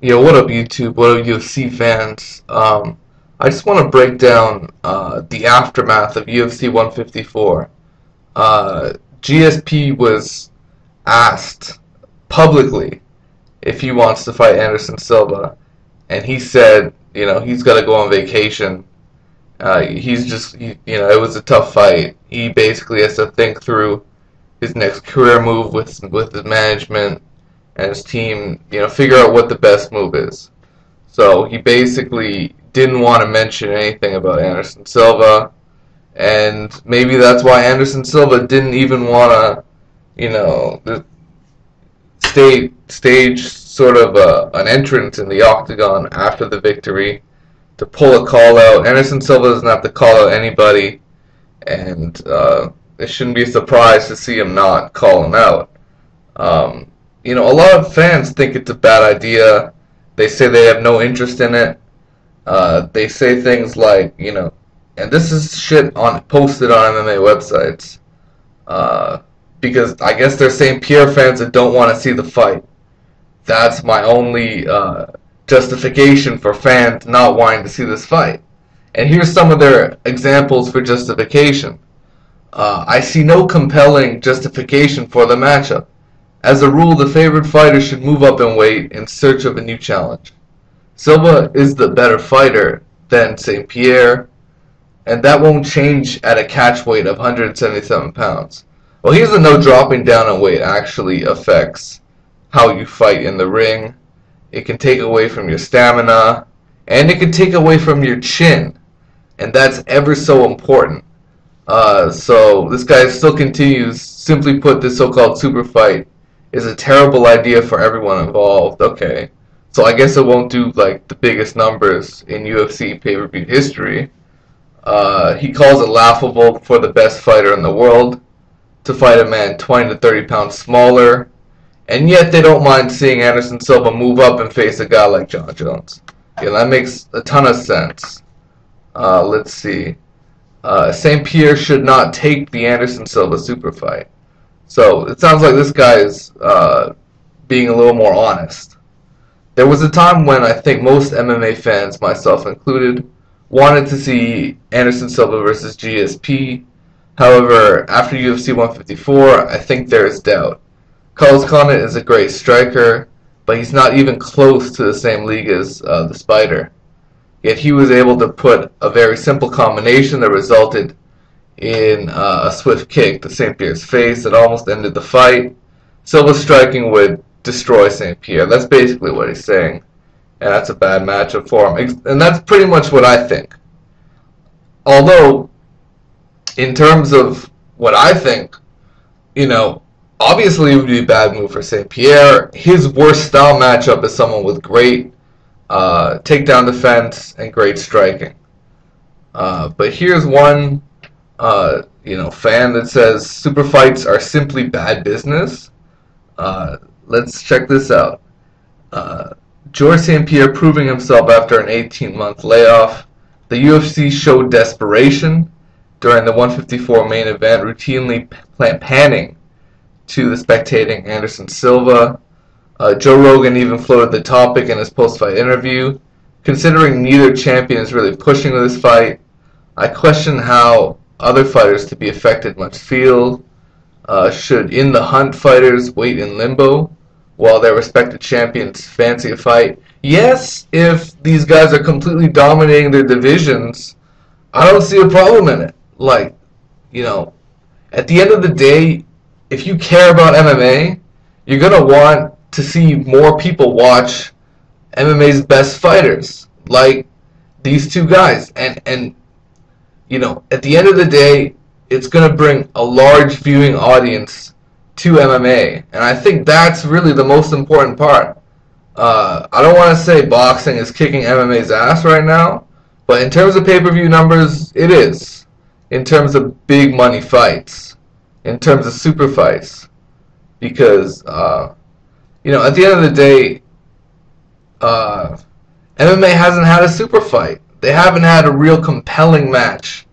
Yo, what up, YouTube? What up, UFC fans? I just want to break down the aftermath of UFC 154. GSP was asked publicly if he wants to fight Anderson Silva, and he said, he's got to go on vacation. It was a tough fight. He basically has to think through his next career move with his management and his team, figure out what the best move is. So he basically didn't want to mention anything about Anderson Silva, and maybe that's why Anderson Silva didn't even want to, stage sort of an entrance in the octagon after the victory to pull a call out. Anderson Silva doesn't have to call out anybody, and it shouldn't be a surprise to see him not call him out. A lot of fans think it's a bad idea. They say they have no interest in it. They say things like, and this is shit posted on MMA websites, because I guess they're saying Pierre fans that don't want to see the fight. That's my only justification for fans not wanting to see this fight. And here's some of their examples for justification. I see no compelling justification for the matchup. As a rule, the favored fighter should move up in weight in search of a new challenge. Silva is the better fighter than St. Pierre, and that won't change at a catch weight of 177 pounds. Well, here's a no dropping down in weight actually affects how you fight in the ring. It can take away from your stamina, and it can take away from your chin, and that's ever so important. So this guy still continues. Simply put, this so-called super fight is a terrible idea for everyone involved. Okay, so I guess it won't do like the biggest numbers in UFC pay-per-view history. He calls it laughable for the best fighter in the world to fight a man 20 to 30 pounds smaller, and yet they don't mind seeing Anderson Silva move up and face a guy like John Jones. Yeah, that makes a ton of sense. Let's see. St. Pierre should not take the Anderson Silva super fight. So it sounds like this guy is being a little more honest. There was a time when I think most MMA fans, myself included, wanted to see Anderson Silva versus GSP. However, after UFC 154, I think there is doubt. Carlos Condit is a great striker, but he's not even close to the same league as the Spider. Yet he was able to put a very simple combination that resulted in a swift kick to St. Pierre's face that almost ended the fight. Silva's striking would destroy St. Pierre. That's basically what he's saying. And that's a bad matchup for him. And that's pretty much what I think. Although, in terms of what I think, obviously it would be a bad move for St. Pierre. His worst style matchup is someone with great takedown defense and great striking. But here's one fan that says super fights are simply bad business. Let's check this out. George St. Pierre proving himself after an 18-month layoff. The UFC showed desperation during the 154 main event, routinely panning to the spectating Anderson Silva. Joe Rogan even floated the topic in his post-fight interview. Considering neither champion is really pushing this fight, I question how other fighters to be affected much feel. Should in the hunt fighters wait in limbo while their respective champions fancy a fight? Yes, if these guys are completely dominating their divisions, I don't see a problem in it. At the end of the day, if you care about MMA, you're going to want to see more people watch MMA's best fighters, like these two guys. And at the end of the day, it's going to bring a large viewing audience to MMA. And I think that's really the most important part. I don't want to say boxing is kicking MMA's ass right now, but in terms of pay-per-view numbers, it is. In terms of big money fights, in terms of super fights. Because, at the end of the day, MMA hasn't had a super fight. They haven't had a real compelling match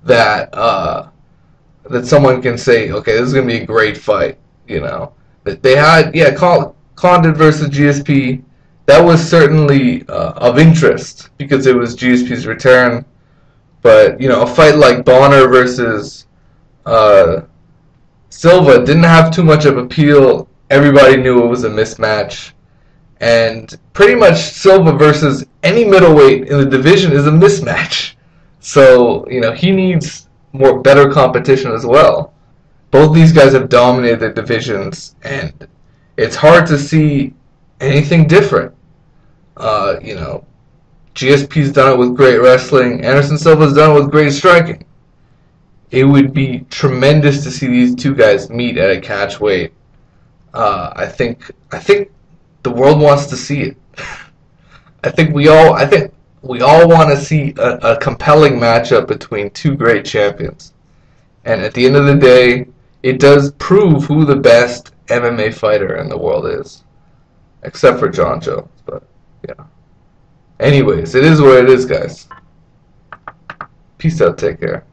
that someone can say, okay, this is going to be a great fight. That they had, Condit versus GSP that was certainly of interest because it was GSP's return. But a fight like Bonner versus uh, Silva didn't have too much of appeal. Everybody knew it was a mismatch. And pretty much Silva versus any middleweight in the division is a mismatch. So, he needs better competition as well. Both these guys have dominated their divisions, and it's hard to see anything different. GSP's done it with great wrestling. Anderson Silva's done it with great striking. It would be tremendous to see these two guys meet at a catch weight. I think the world wants to see it. I think we all want to see a compelling matchup between two great champions. And at the end of the day, it does prove who the best MMA fighter in the world is, except for John Jones. But yeah. Anyways, it is what it is, guys. Peace out. Take care.